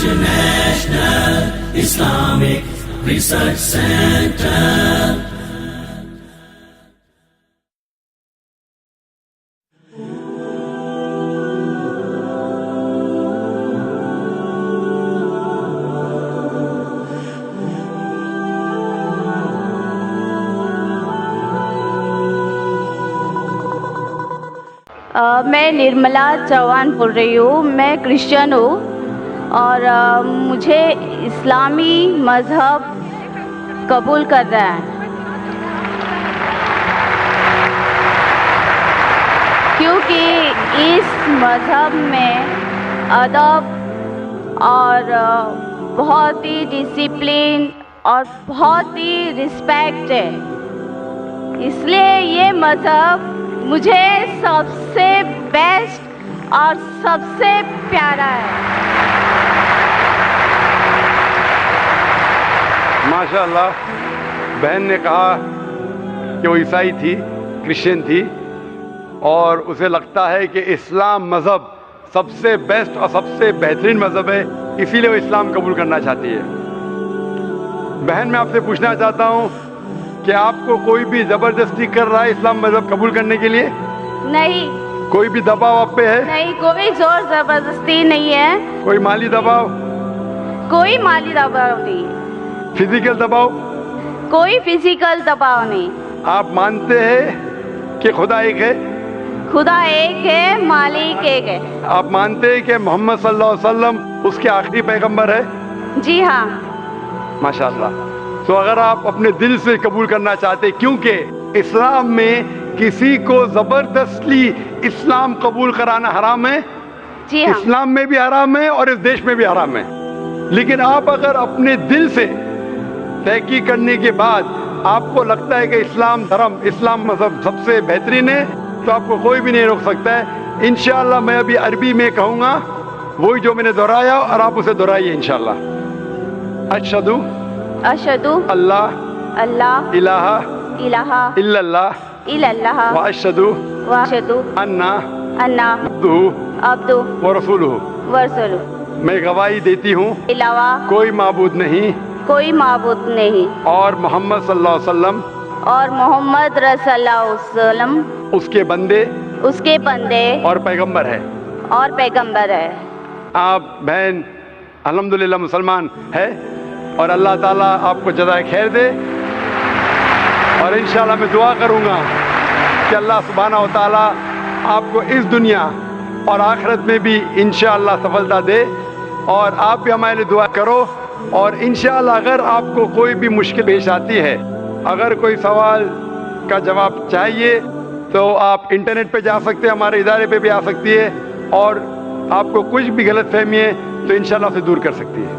International Islamic Research Center. میں نرملا چوہان بول رہی ہوں. میں کرسچن ہوں اور مجھے اسلامی مذہب قبول کر رہا ہے کیونکہ اس مذہب میں ادب اور بہت ہی ڈسپلن اور بہت ہی رسپیکٹ ہے. اس لیے یہ مذہب مجھے سب سے بیسٹ اور سب سے پیارا ہے. ماشاء اللہ. بہن نے کہا کہ وہ عیسائی تھی، کرسچن تھی، اور اسے لگتا ہے کہ اسلام مذہب سب سے بیسٹ اور سب سے بہترین مذہب ہے، اسی لیے وہ اسلام قبول کرنا چاہتی ہے. بہن میں آپ سے پوچھنا چاہتا ہوں کہ آپ کو کوئی بھی زبردستی کر رہا ہے اسلام مذہب قبول کرنے کے لیے؟ نہیں. کوئی بھی دباؤ آپ پہ ہے؟ نہیں، کوئی زور زبردستی نہیں ہے. کوئی مالی دباؤ؟ کوئی مالی دباؤ نہیں. فزیکل دباؤ؟ کوئی فزیکل دباؤ نہیں. آپ مانتے ہیں کہ خدا ایک ہے؟ خدا ایک ہے، مالک ایک ہے. آپ مانتے ہیں کہ محمد صلی اللہ علیہ وسلم اس کے آخری پیغمبر ہے؟ جی ہاں. ماشاء اللہ. تو اگر آپ اپنے دل سے قبول کرنا چاہتے، کیونکہ اسلام میں کسی کو زبردستی اسلام قبول کرانا حرام ہے. جی ہاں. اسلام میں بھی حرام ہے اور اس دیش میں بھی حرام ہے. لیکن آپ اگر اپنے دل سے تحقیق کرنے کے بعد آپ کو لگتا ہے کہ اسلام دھرم، اسلام مذہب سب سے بہترین ہے، تو آپ کو کوئی بھی نہیں روک سکتا ہے. انشاءاللہ میں ابھی عربی میں کہوں گا وہی جو میں نے دہرایا، اور آپ اسے دہرائیے انشاءاللہ. اشہدو اشہدو اللہ اللہ الہ الہ الا اللہ الا اللہ واشہدو واشہدو انا انا عبدہ عبدہ ورسولہ. ورسولہ. میں گواہی دیتی ہوں علاوہ کوئی معبود نہیں کوئی معبود نہیں، اور محمد صلی اللہ علیہ وسلم اور محمد رسول اللہ علیہ وسلم اس کے بندے اس کے بندے اور پیغمبر ہے. اور پیغمبر ہے. آپ بہن الحمدللہ مسلمان ہے، اور اللہ تعالیٰ آپ کو جزائے خیر دے. اور انشاءاللہ میں دعا کروں گا کہ اللہ سبحانہ و تعالیٰ آپ کو اس دنیا اور آخرت میں بھی انشاءاللہ سفلتا دے. اور آپ بھی ہمارے لیے دعا کرو. اور انشاءاللہ اگر آپ کو کوئی بھی مشکل پیش آتی ہے، اگر کوئی سوال کا جواب چاہیے، تو آپ انٹرنیٹ پہ جا سکتے ہیں، ہمارے ادارے پہ بھی آ سکتی ہے، اور آپ کو کچھ بھی غلط فہمی ہے تو انشاءاللہ اسے دور کر سکتی ہے.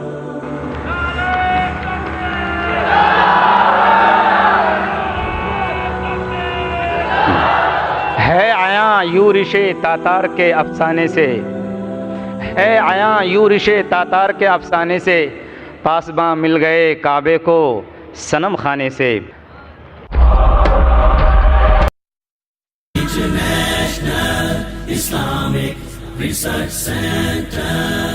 ہے آیا یورش تاتار کے افسانے سے، ہے آیا یورش تاتار کے افسانے سے، پاسباں مل گئے کعبے کو صنم خانے سے. International Islamic Research Center.